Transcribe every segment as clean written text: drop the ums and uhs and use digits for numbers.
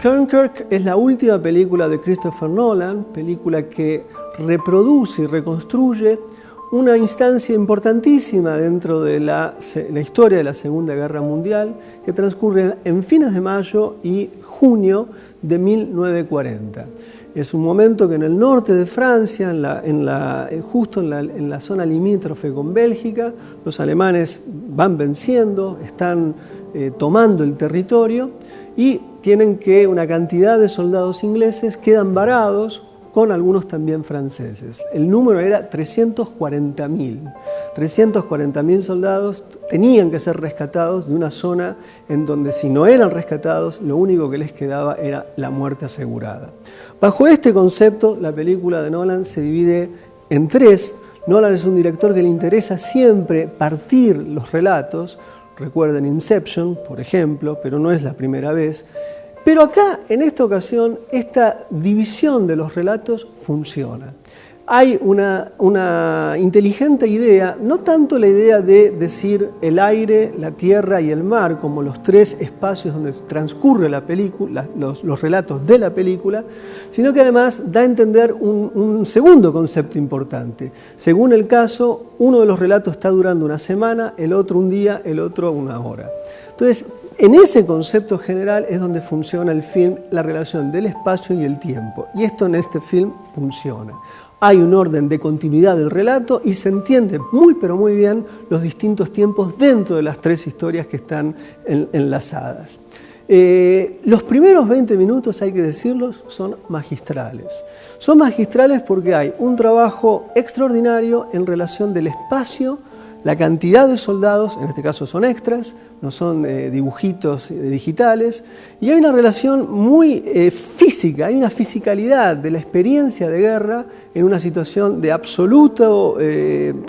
Dunkirk es la última película de Christopher Nolan, película que reproduce y reconstruye una instancia importantísima dentro de la historia de la Segunda Guerra Mundial, que transcurre en fines de mayo y junio de 1940. Es un momento que en el norte de Francia, justo en la zona limítrofe con Bélgica, los alemanes van venciendo, están tomando el territorio y tienen que una cantidad de soldados ingleses quedan varados, con algunos también franceses. El número era 340.000. 340.000 soldados tenían que ser rescatados de una zona en donde si no eran rescatados, lo único que les quedaba era la muerte asegurada. Bajo este concepto, la película de Nolan se divide en tres. Nolan es un director que le interesa siempre partir los relatos. Recuerden Inception, por ejemplo, pero no es la primera vez. Pero acá, en esta ocasión, esta división de los relatos funciona. Hay una inteligente idea, no tanto la idea de decir el aire, la tierra y el mar como los tres espacios donde transcurre la película, los relatos de la película, sino que además da a entender un segundo concepto importante. Según el caso, uno de los relatos está durando una semana, el otro un día, el otro una hora. Entonces, en ese concepto general es donde funciona el film, la relación del espacio y el tiempo. Y esto en este film funciona. Hay un orden de continuidad del relato y se entiende muy pero muy bien los distintos tiempos dentro de las tres historias que están enlazadas. Los primeros 20 minutos, hay que decirlo, son magistrales. Son magistrales porque hay un trabajo extraordinario en relación del espacio, la cantidad de soldados, en este caso son extras, no son dibujitos digitales, y hay una relación muy física, hay una fisicalidad de la experiencia de guerra en una situación de absoluto, en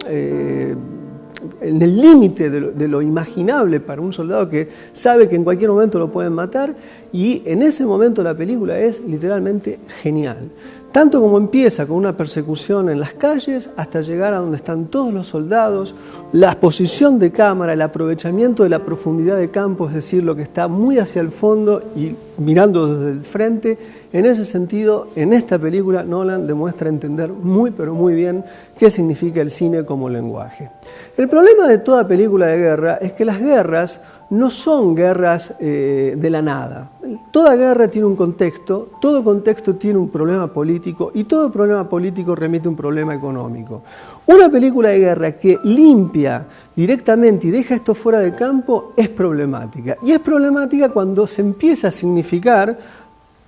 el límite de lo imaginable para un soldado que sabe que en cualquier momento lo pueden matar, y en ese momento la película es literalmente genial. Tanto como empieza con una persecución en las calles hasta llegar a donde están todos los soldados, la posición de cámara, el aprovechamiento de la profundidad de campo, es decir, lo que está muy hacia el fondo y mirando desde el frente. En ese sentido, en esta película Nolan demuestra entender muy pero muy bien qué significa el cine como lenguaje. El problema de toda película de guerra es que las guerras no son guerras de la nada. Toda guerra tiene un contexto, todo contexto tiene un problema político y todo problema político remite a un problema económico. Una película de guerra que limpia directamente y deja esto fuera de campo es problemática. Y es problemática cuando se empieza a significar,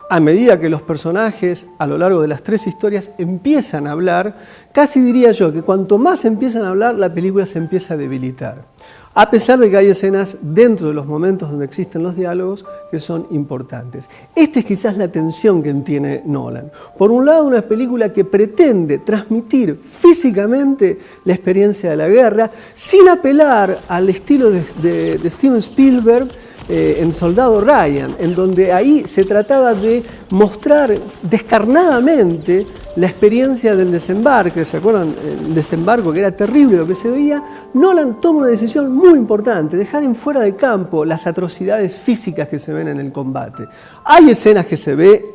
a medida que los personajes a lo largo de las tres historias empiezan a hablar, casi diría yo que cuanto más empiezan a hablar, la película se empieza a debilitar. A pesar de que hay escenas dentro de los momentos donde existen los diálogos que son importantes. Esta es quizás la tensión que tiene Nolan. Por un lado, una película que pretende transmitir físicamente la experiencia de la guerra sin apelar al estilo de Steven Spielberg en Soldado Ryan, en donde ahí se trataba de mostrar descarnadamente la experiencia del desembarque. ¿Se acuerdan? El desembarco, que era terrible lo que se veía. Nolan toma una decisión muy importante, dejar en fuera de campo las atrocidades físicas que se ven en el combate. Hay escenas que se ve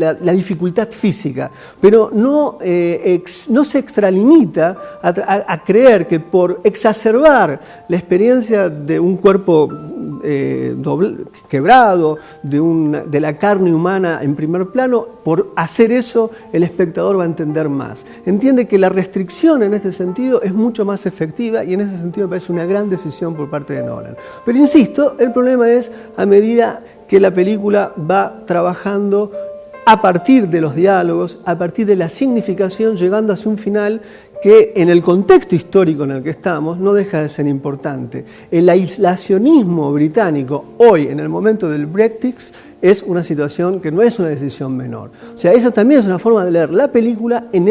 la dificultad física, pero no se extralimita a creer que por exacerbar la experiencia de un cuerpo quebrado, de la carne humana en primer plano, por hacer eso el espectador va a entender más. Entiende que la restricción en ese sentido es mucho más efectiva y en ese sentido me parece una gran decisión por parte de Nolan. Pero insisto, el problema es a medida que la película va trabajando a partir de los diálogos, a partir de la significación, llegando hacia un final que en el contexto histórico en el que estamos no deja de ser importante. El aislacionismo británico hoy, en el momento del Brexit, es una situación que no es una decisión menor. O sea, esa también es una forma de leer la película en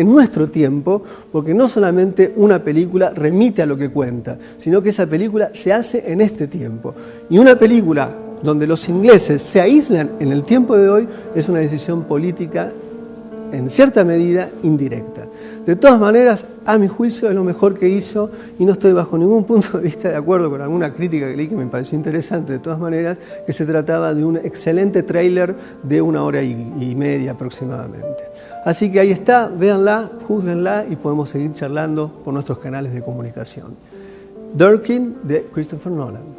nuestro tiempo, porque no solamente una película remite a lo que cuenta, sino que esa película se hace en este tiempo. Y una película donde los ingleses se aíslan en el tiempo de hoy es una decisión política en cierta medida indirecta. De todas maneras, a mi juicio es lo mejor que hizo, y no estoy bajo ningún punto de vista de acuerdo con alguna crítica que leí que me pareció interesante de todas maneras, que se trataba de un excelente tráiler de 1 hora y media aproximadamente. Así que ahí está, véanla, júzguenla y podemos seguir charlando por nuestros canales de comunicación. Durkin de Christopher Nolan.